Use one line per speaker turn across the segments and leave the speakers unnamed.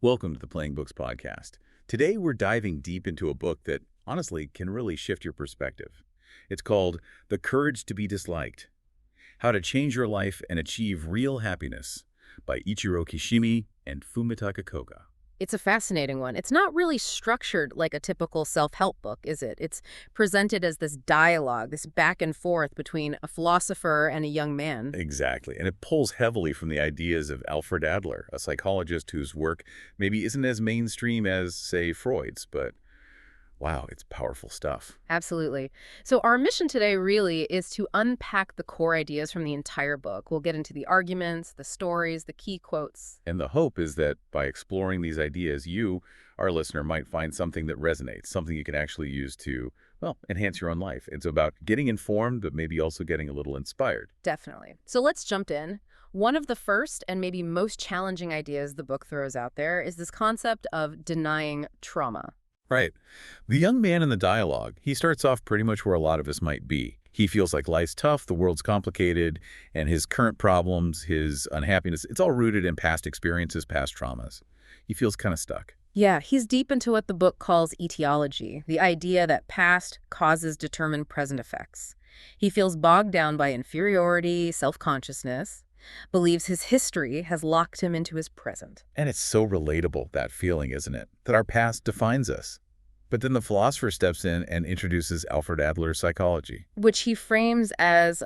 Welcome to the Playing Books podcast. Today we're diving deep into a book that, honestly, can really shift your perspective. It's called The Courage to be Disliked: How to Change Your Life and Achieve Real Happiness by Ichiro Kishimi and Fumitake Koga.
It's a fascinating one. It's not really structured like a typical self-help book, is it? It's presented as this dialogue, this back and forth between a philosopher and a young man.
Exactly, and it pulls heavily from the ideas of Alfred Adler, a psychologist whose work maybe isn't as mainstream as, say, Freud's, but wow, it's powerful stuff.
Absolutely. So our mission today really is to unpack the core ideas from the entire book. We'll get into the arguments, the stories, the key quotes.
And the hope is that by exploring these ideas, you, our listener, might find something that resonates, something you can actually use to, well, enhance your own life. It's about getting informed, but maybe also getting a little inspired.
Definitely. So let's jump in. One of the first and maybe most challenging ideas the book throws out there is this concept of denying trauma.
Right. The young man in the dialogue, he starts off pretty much where a lot of us might be. He feels like life's tough, the world's complicated, and his current problems, his unhappiness, it's all rooted in past experiences, past traumas. He feels kind of stuck.
Yeah, he's deep into what the book calls etiology, the idea that past causes determine present effects. He feels bogged down by inferiority, self-consciousness, believes his history has locked him into his present.
And it's so relatable, that feeling, isn't it? That our past defines us. But then the philosopher steps in and introduces Alfred Adler's psychology.
Which he frames as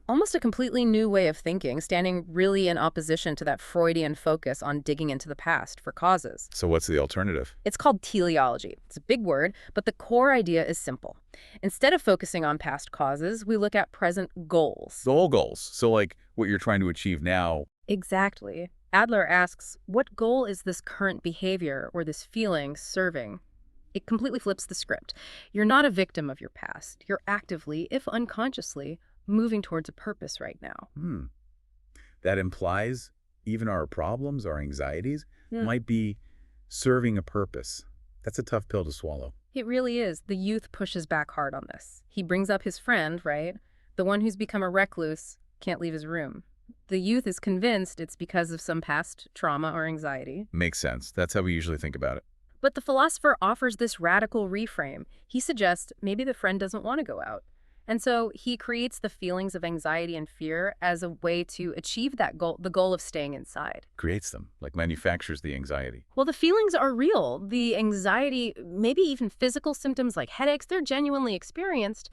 almost a completely new way of thinking, standing really in opposition to that Freudian focus on digging into the past for causes.
So what's the alternative?
It's called teleology. It's a big word, but the core idea is simple. Instead of focusing on past causes, we look at present goals.
Goals. So like what you're trying to achieve now.
Exactly. Adler asks, what goal is this current behavior or this feeling serving? It completely flips the script. You're not a victim of your past. You're actively, if unconsciously, moving towards a purpose right now.
That implies even our problems, our anxieties, might be serving a purpose. That's a tough pill to swallow.
It really is. The youth pushes back hard on this. He brings up his friend, right? The one who's become a recluse, can't leave his room. The youth is convinced it's because of some past trauma or anxiety.
Makes sense. That's how we usually think about it.
But the philosopher offers this radical reframe. He suggests maybe the friend doesn't want to go out. And so he creates the feelings of anxiety and fear as a way to achieve that goal, the goal of staying inside.
Creates them, like manufactures the anxiety.
Well, the feelings are real. The anxiety, maybe even physical symptoms like headaches, they're genuinely experienced.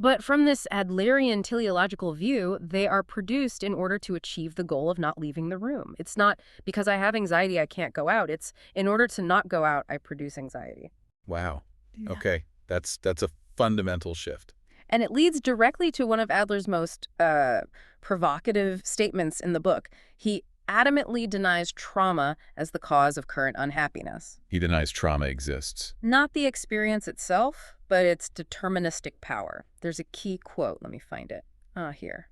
But from this Adlerian teleological view, they are produced in order to achieve the goal of not leaving the room. It's not because I have anxiety, I can't go out. It's in order to not go out, I produce anxiety.
Wow.
Yeah.
Okay. That's a fundamental shift.
And it leads directly to one of Adler's most provocative statements in the book. He adamantly denies trauma as the cause of current unhappiness.
He denies trauma exists.
Not the experience itself, but its deterministic power. There's a key quote. Let me find it. Here.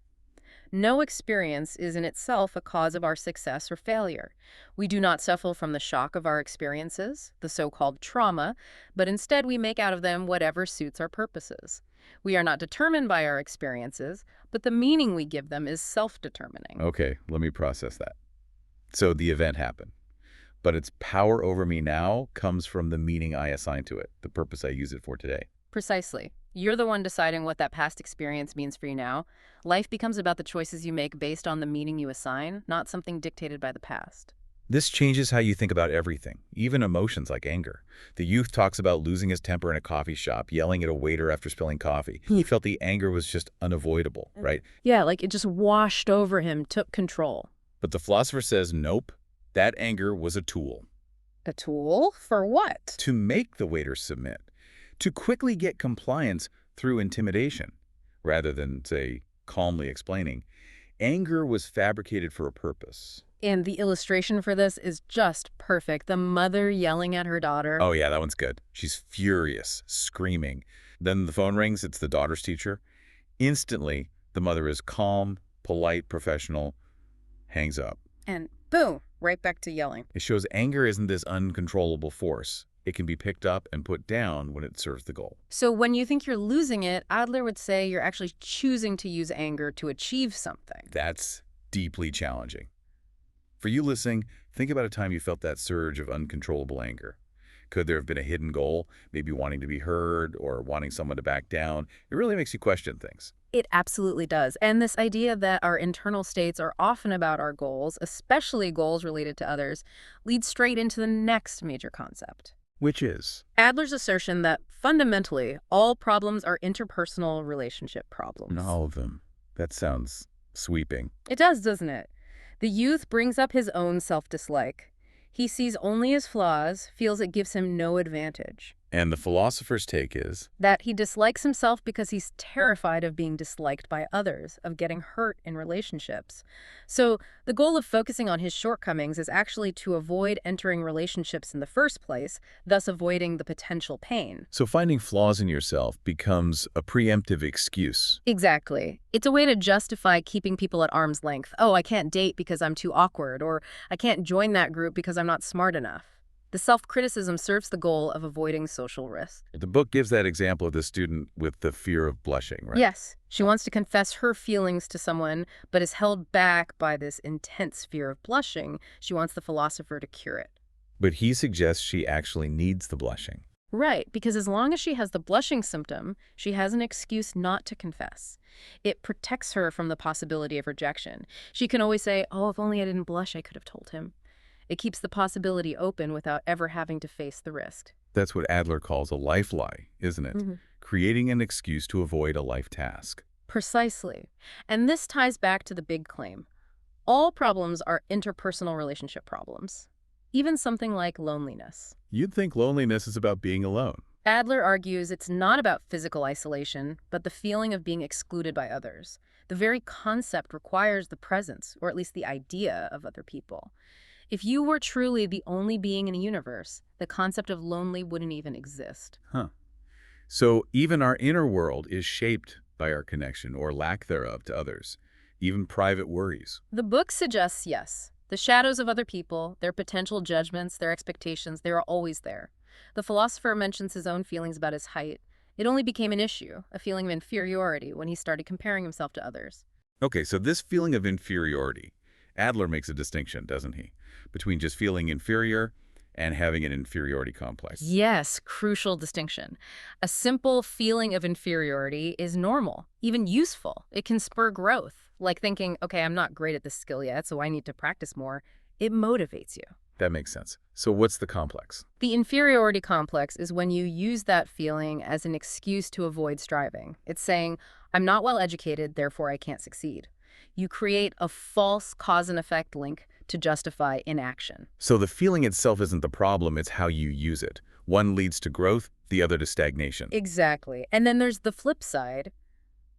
No experience is in itself a cause of our success or failure. We do not suffer from the shock of our experiences, the so-called trauma, but instead we make out of them whatever suits our purposes. We are not determined by our experiences, but the meaning we give them is self-determining.
Okay, let me process that. So the event happened, but its power over me now comes from the meaning I assign to it, the purpose I use it for today.
Precisely. You're the one deciding what that past experience means for you now. Life becomes about the choices you make based on the meaning you assign, not something dictated by the past.
This changes how you think about everything, even emotions like anger. The youth talks about losing his temper in a coffee shop, yelling at a waiter after spilling coffee. He felt the anger was just unavoidable, right?
Yeah, like it just washed over him, took control.
But the philosopher says, nope, that anger was a tool.
A tool? For what?
To make the waiter submit, to quickly get compliance through intimidation, rather than, say, calmly explaining. Anger was fabricated for a purpose.
And the illustration for this is just perfect. The mother yelling at her daughter.
Oh yeah, that one's good. She's furious, screaming. Then the phone rings, it's the daughter's teacher. Instantly, the mother is calm, polite, professional, hangs up.
And boom, right back to yelling.
It shows anger isn't this uncontrollable force. It can be picked up and put down when it serves the goal.
So when you think you're losing it, Adler would say you're actually choosing to use anger to achieve something.
That's deeply challenging. For you listening, think about a time you felt that surge of uncontrollable anger. Could there have been a hidden goal, maybe wanting to be heard or wanting someone to back down? It really makes you question things.
It absolutely does. And this idea that our internal states are often about our goals, especially goals related to others, leads straight into the next major concept.
Which is?
Adler's assertion that fundamentally all problems are interpersonal relationship problems.
All of them. That sounds sweeping.
It does, doesn't it? The youth brings up his own self-dislike. He sees only his flaws, feels it gives him no advantage.
And the philosopher's take is?
That he dislikes himself because he's terrified of being disliked by others, of getting hurt in relationships. So the goal of focusing on his shortcomings is actually to avoid entering relationships in the first place, thus avoiding the potential pain.
So finding flaws in yourself becomes a preemptive excuse.
Exactly. It's a way to justify keeping people at arm's length. Oh, I can't date because I'm too awkward, or I can't join that group because I'm not smart enough. The self-criticism serves the goal of avoiding social risk.
The book gives that example of the student with the fear of blushing, right?
Yes, she wants to confess her feelings to someone, but is held back by this intense fear of blushing. She wants the philosopher to cure it.
But he suggests she actually needs the blushing.
Right, because as long as she has the blushing symptom, she has an excuse not to confess. It protects her from the possibility of rejection. She can always say, oh, if only I didn't blush, I could have told him. It keeps the possibility open without ever having to face the risk.
That's what Adler calls a life lie, isn't it? Creating an excuse to avoid a life task.
Precisely. And this ties back to the big claim. All problems are interpersonal relationship problems, even something like loneliness.
You'd think loneliness is about being alone.
Adler argues it's not about physical isolation, but the feeling of being excluded by others. The very concept requires the presence, or at least the idea, of other people. If you were truly the only being in a universe, the concept of lonely wouldn't even exist.
So even our inner world is shaped by our connection or lack thereof to others, even private worries.
The book suggests yes. The shadows of other people, their potential judgments, their expectations, they are always there. The philosopher mentions his own feelings about his height. It only became an issue, a feeling of inferiority, when he started comparing himself to others.
Okay, so this feeling of inferiority, Adler makes a distinction, doesn't he, between just feeling inferior and having an inferiority complex.
Yes, crucial distinction. A simple feeling of inferiority is normal, even useful. It can spur growth, like thinking, okay, I'm not great at this skill yet, so I need to practice more. It motivates you.
That makes sense. So what's the complex?
The inferiority complex is when you use that feeling as an excuse to avoid striving. It's saying, I'm not well educated, therefore I can't succeed. You create a false cause and effect link to justify inaction.
So the feeling itself isn't the problem, it's how you use it. One leads to growth, the other to stagnation.
Exactly. And then there's the flip side,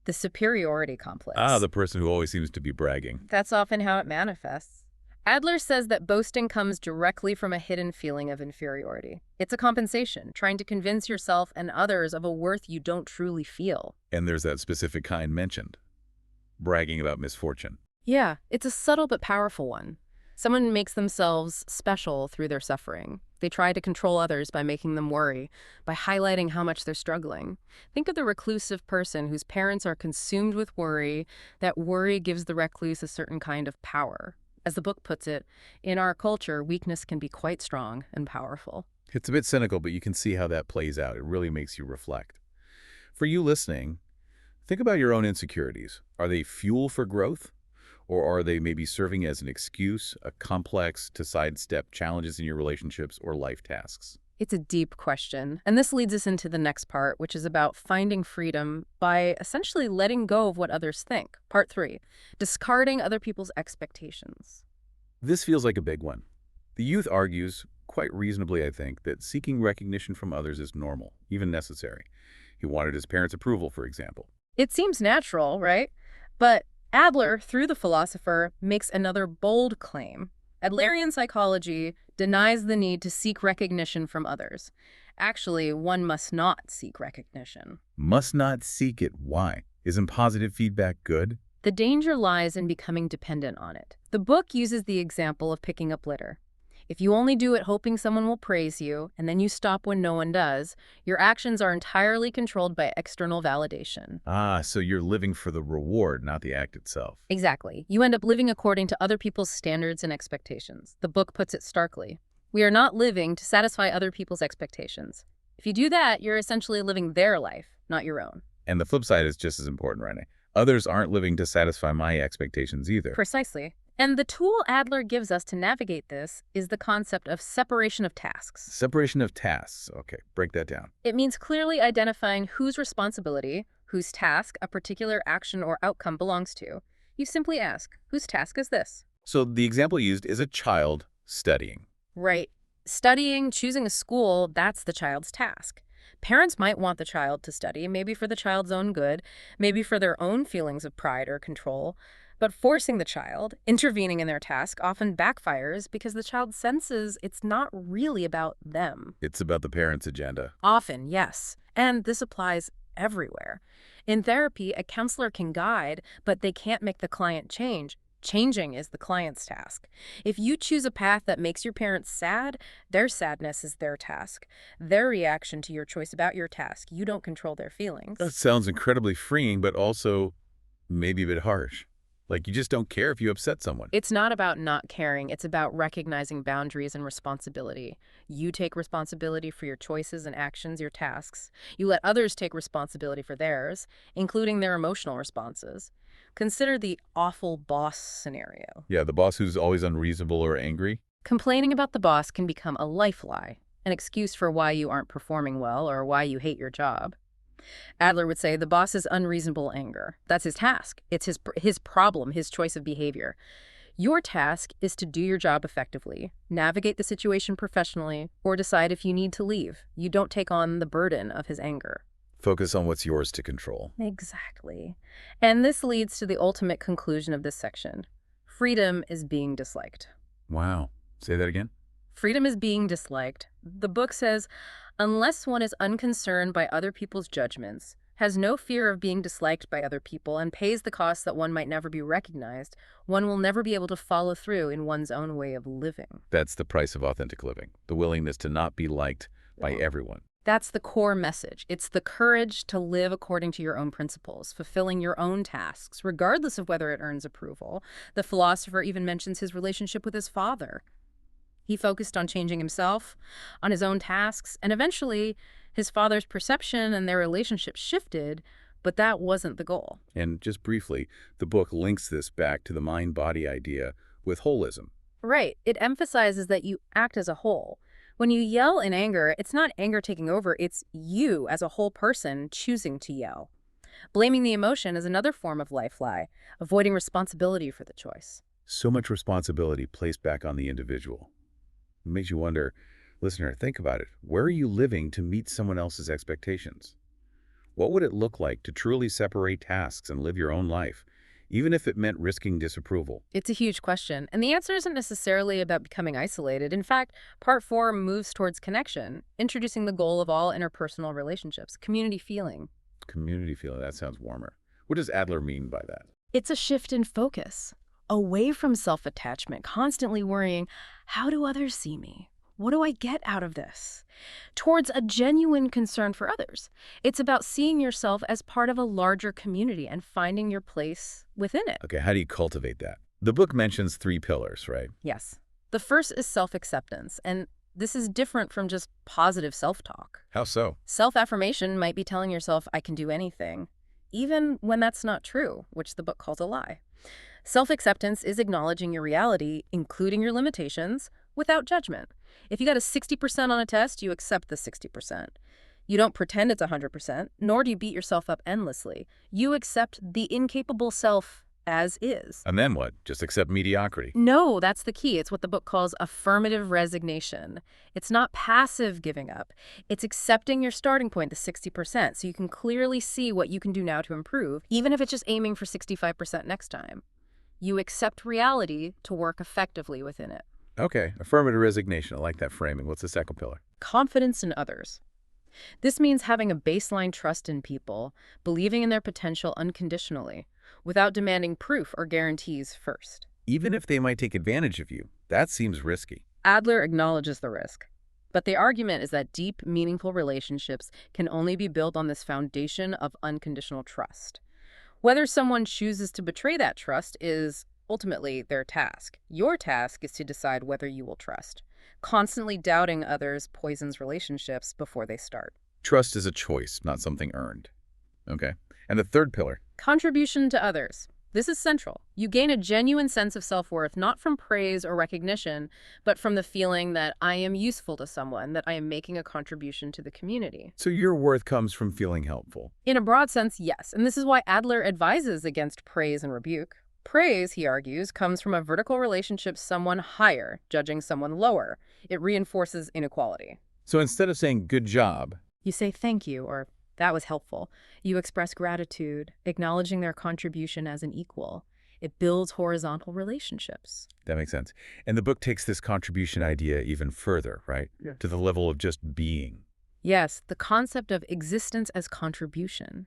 the superiority complex.
The person who always seems to be bragging.
That's often how it manifests. Adler says that boasting comes directly from a hidden feeling of inferiority. It's a compensation, trying to convince yourself and others of a worth you don't truly feel.
And there's that specific kind mentioned, bragging about misfortune.
Yeah, it's a subtle but powerful one. Someone makes themselves special through their suffering. They try to control others by making them worry, by highlighting how much they're struggling. Think of the reclusive person whose parents are consumed with worry. That worry gives the recluse a certain kind of power. As the book puts it, in our culture, weakness can be quite strong and powerful.
It's a bit cynical, but you can see how that plays out. It really makes you reflect. For you listening, think about your own insecurities. Are they fuel for growth? Or are they maybe serving as an excuse, a complex to sidestep challenges in your relationships or life tasks?
It's a deep question. And this leads us into the next part, which is about finding freedom by essentially letting go of what others think. Part 3, discarding other people's expectations.
This feels like a big one. The youth argues, quite reasonably I think, that seeking recognition from others is normal, even necessary. He wanted his parents' approval, for example.
It seems natural, right? But Adler, through the philosopher, makes another bold claim. Adlerian psychology denies the need to seek recognition from others. Actually, one must not seek recognition.
Must not seek it. Why? Isn't positive feedback good?
The danger lies in becoming dependent on it. The book uses the example of picking up litter. If you only do it hoping someone will praise you, and then you stop when no one does, your actions are entirely controlled by external validation.
Ah, so you're living for the reward, not the act itself.
Exactly. You end up living according to other people's standards and expectations. The book puts it starkly. We are not living to satisfy other people's expectations. If you do that, you're essentially living their life, not your own.
And the flip side is just as important, right? Others aren't living to satisfy my expectations either.
Precisely. And the tool Adler gives us to navigate this is the concept of separation of tasks.
Separation of tasks. Okay, break that down.
It means clearly identifying whose responsibility, whose task a particular action or outcome belongs to. You simply ask, whose task is this?
So the example used is a child studying.
Right. Studying, choosing a school, that's the child's task. Parents might want the child to study, maybe for the child's own good, maybe for their own feelings of pride or control. But forcing the child, intervening in their task, often backfires because the child senses it's not really about them.
It's about the parent's agenda.
Often, yes. And this applies everywhere. In therapy, a counselor can guide, but they can't make the client change. Changing is the client's task. If you choose a path that makes your parents sad, their sadness is their task. Their reaction to your choice about your task. You don't control their feelings.
That sounds incredibly freeing, but also maybe a bit harsh. Like you just don't care if you upset someone.
It's not about not caring. It's about recognizing boundaries and responsibility. You take responsibility for your choices and actions, your tasks. You let others take responsibility for theirs, including their emotional responses. Consider the awful boss scenario.
Yeah, the boss who's always unreasonable or angry.
Complaining about the boss can become a life lie, an excuse for why you aren't performing well or why you hate your job. Adler would say the boss's unreasonable anger. That's his task. It's his problem, his choice of behavior. Your task is to do your job effectively, navigate the situation professionally, or decide if you need to leave. You don't take on the burden of his anger.
Focus on what's yours to control.
Exactly. And this leads to the ultimate conclusion of this section. Freedom is being disliked.
Wow. Say that again?
Freedom is being disliked. The book says, unless one is unconcerned by other people's judgments, has no fear of being disliked by other people, and pays the cost that one might never be recognized, one will never be able to follow through in one's own way of living.
That's the price of authentic living, the willingness to not be liked by everyone.
That's the core message. It's the courage to live according to your own principles, fulfilling your own tasks, regardless of whether it earns approval. The philosopher even mentions his relationship with his father. He focused on changing himself, on his own tasks, and eventually his father's perception and their relationship shifted, but that wasn't the goal.
And just briefly, the book links this back to the mind-body idea with holism.
Right. It emphasizes that you act as a whole. When you yell in anger, it's not anger taking over, it's you as a whole person choosing to yell. Blaming the emotion is another form of life lie, avoiding responsibility for the choice.
So much responsibility placed back on the individual. It makes you wonder, listener, think about it. Where are you living to meet someone else's expectations? What would it look like to truly separate tasks and live your own life, even if it meant risking disapproval?
It's a huge question, and the answer isn't necessarily about becoming isolated. In fact, Part 4 moves towards connection, introducing the goal of all interpersonal relationships, community feeling.
Community feeling, that sounds warmer. What does Adler mean by that?
It's a shift in focus, away from self-attachment, constantly worrying, how do others see me? What do I get out of this? Towards a genuine concern for others. It's about seeing yourself as part of a larger community and finding your place within it.
Okay, how do you cultivate that? The book mentions 3 pillars, right?
Yes. The first is self-acceptance, and this is different from just positive self-talk.
How so?
Self-affirmation might be telling yourself, I can do anything, even when that's not true, which the book calls a lie. Self-acceptance is acknowledging your reality, including your limitations, without judgment. If you got a 60% on a test, you accept the 60%. You don't pretend it's 100%, nor do you beat yourself up endlessly. You accept the incapable self as is.
And then what? Just accept mediocrity?
No, that's the key. It's what the book calls affirmative resignation. It's not passive giving up. It's accepting your starting point, the 60%, so you can clearly see what you can do now to improve, even if it's just aiming for 65% next time. You accept reality to work effectively within it.
Okay, affirmative resignation. I like that framing. What's the second pillar?
Confidence in others. This means having a baseline trust in people, believing in their potential unconditionally, without demanding proof or guarantees first.
Even if they might take advantage of you, that seems risky.
Adler acknowledges the risk. But the argument is that deep, meaningful relationships can only be built on this foundation of unconditional trust. Whether someone chooses to betray that trust is ultimately their task. Your task is to decide whether you will trust. Constantly doubting others poisons relationships before they start.
Trust is a choice, not something earned. Okay. And the third pillar.
Contribution to others. This is central. You gain a genuine sense of self-worth not from praise or recognition, but from the feeling that I am useful to someone, that I am making a contribution to the community.
So your worth comes from feeling helpful.
In a broad sense, yes. And this is why Adler advises against praise and rebuke. Praise, he argues, comes from a vertical relationship, someone higher judging someone lower. It reinforces inequality.
So instead of saying good job,
You say thank you or that was helpful. You express gratitude, acknowledging their contribution as an equal. It builds horizontal relationships.
that makes sense. And the book takes this contribution idea even further, right?
Yeah.
To the level of just being.
Yes, the concept of existence as contribution.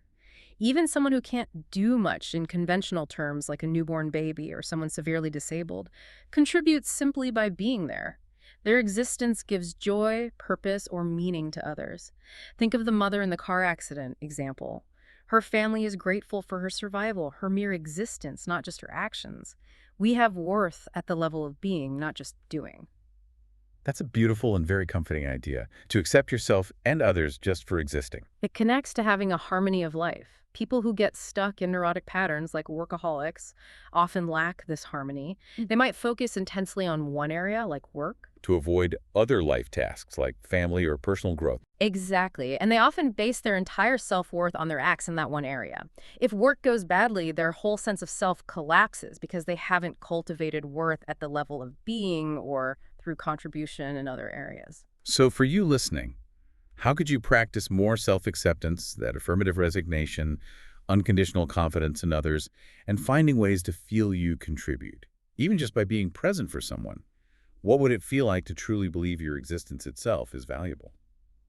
Even someone who can't do much in conventional terms, like a newborn baby or someone severely disabled, contributes simply by being there. Their existence gives joy, purpose, or meaning to others. Think of the mother in the car accident example. Her family is grateful for her survival, her mere existence, not just her actions. We have worth at the level of being, not just doing.
That's a beautiful and very comforting idea, to accept yourself and others just for existing.
It connects to having a harmony of life. People who get stuck in neurotic patterns like workaholics often lack this harmony. They might focus intensely on one area, like work.
To avoid other life tasks like family or personal growth.
Exactly. And they often base their entire self-worth on their acts in that one area. If work goes badly, their whole sense of self collapses because they haven't cultivated worth at the level of being or through contribution in other areas.
So for you listening, how could you practice more self-acceptance, that affirmative resignation, unconditional confidence in others, and finding ways to feel you contribute, even just by being present for someone? What would it feel like to truly believe your existence itself is valuable?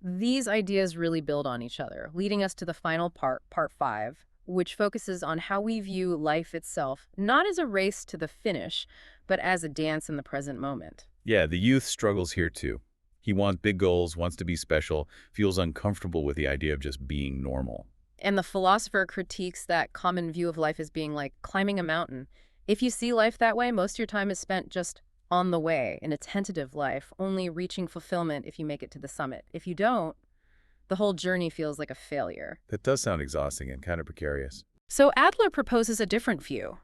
These ideas really build on each other, leading us to the final part, part 5, which focuses on how we view life itself, not as a race to the finish, but as a dance in the present moment.
Yeah, the youth struggles here too. He wants big goals, wants to be special, feels uncomfortable with the idea of just being normal.
And the philosopher critiques that common view of life as being like climbing a mountain. If you see life that way, most of your time is spent just on the way, in a tentative life, only reaching fulfillment if you make it to the summit. If you don't, the whole journey feels like a failure.
That does sound exhausting and kind of precarious.
So Adler proposes a different view.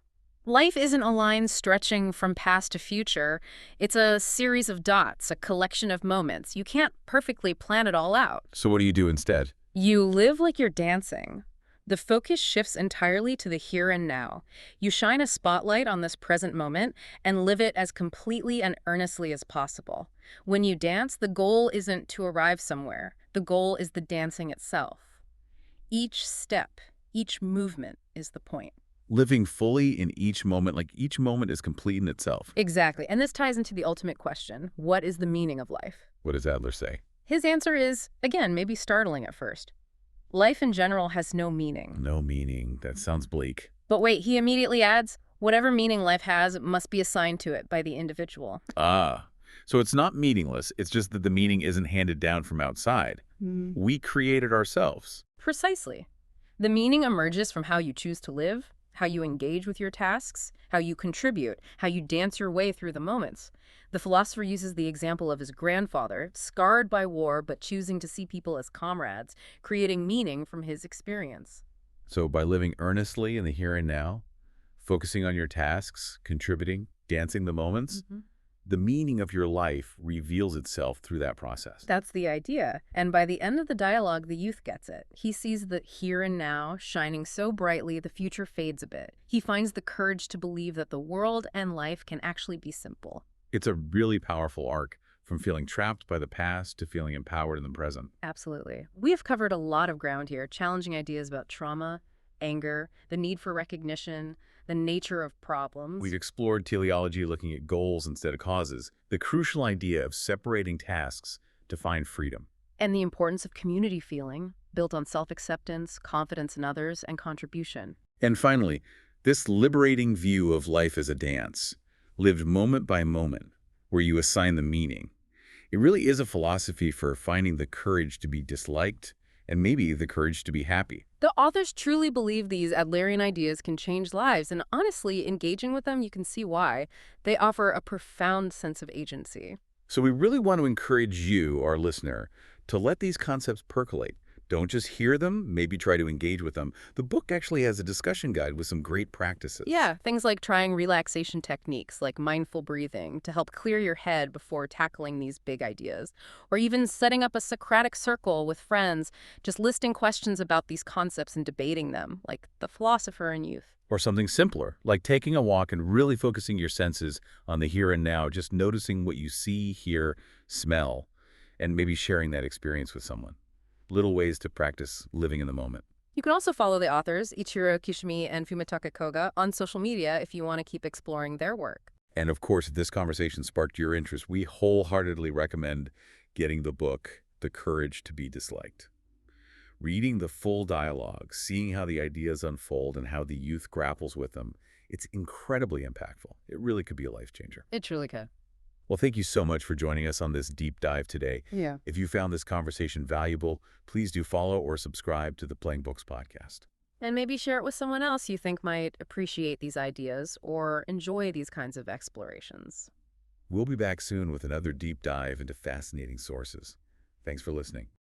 Life isn't a line stretching from past to future. It's a series of dots, a collection of moments. You can't perfectly plan it all out.
So what do you do instead?
You live like you're dancing. The focus shifts entirely to the here and now. You shine a spotlight on this present moment and live it as completely and earnestly as possible. When you dance, the goal isn't to arrive somewhere. The goal is the dancing itself. Each step, each movement is the point.
Living fully in each moment, like each moment is complete in itself.
Exactly. And this ties into the ultimate question. What is the meaning of life?
What does Adler say?
His answer is, again, maybe startling at first. Life in general has no meaning.
No meaning. That sounds bleak.
But wait, he immediately adds, whatever meaning life has must be assigned to it by the individual.
Ah, so it's not meaningless. It's just that the meaning isn't handed down from outside. We create it ourselves.
Precisely. The meaning emerges from how you choose to live, how you engage with your tasks, how you contribute, how you dance your way through the moments. The philosopher uses the example of his grandfather, scarred by war but choosing to see people as comrades, creating meaning from his experience.
So by living earnestly in the here and now, focusing on your tasks, contributing, dancing the moments, the meaning of your life reveals itself through that process.
That's the idea. And by the end of the dialogue, the youth gets it. He sees the here and now shining so brightly the future fades a bit. He finds the courage to believe that the world and life can actually be simple.
It's a really powerful arc, from feeling trapped by the past to feeling empowered in the present.
Absolutely. We have covered a lot of ground here, challenging ideas about trauma, anger, the need for recognition, the nature of problems.
We've explored teleology looking at goals instead of causes, the crucial idea of separating tasks to find freedom.
And the importance of community feeling, built on self-acceptance, confidence in others, and contribution.
And finally, this liberating view of life as a dance, lived moment by moment, where you assign the meaning. It really is a philosophy for finding the courage to be disliked and maybe the courage to be happy.
The authors truly believe these Adlerian ideas can change lives, and honestly, engaging with them, you can see why. They offer a profound sense of agency.
So we really want to encourage you, our listener, to let these concepts percolate. Don't just hear them, maybe try to engage with them. The book actually has a discussion guide with some great practices.
Yeah, things like trying relaxation techniques like mindful breathing to help clear your head before tackling these big ideas, or even setting up a Socratic circle with friends, just listing questions about these concepts and debating them, like the philosopher in youth.
Or something simpler, like taking a walk and really focusing your senses on the here and now, just noticing what you see, hear, smell, and maybe sharing that experience with someone. Little ways to practice living in the moment.
You can also follow the authors, Ichiro, Kishimi, and Fumitake Koga, on social media if you want to keep exploring their work.
And of course, if this conversation sparked your interest, we wholeheartedly recommend getting the book, The Courage to be Disliked. Reading the full dialogue, seeing how the ideas unfold and how the youth grapples with them, it's incredibly impactful. It really could be a life changer.
It truly could.
Well, thank you so much for joining us on this deep dive today.
Yeah.
If you found this conversation valuable, please do follow or subscribe to the Playing Books podcast.
And maybe share it with someone else you think might appreciate these ideas or enjoy these kinds of explorations.
We'll be back soon with another deep dive into fascinating sources. Thanks for listening.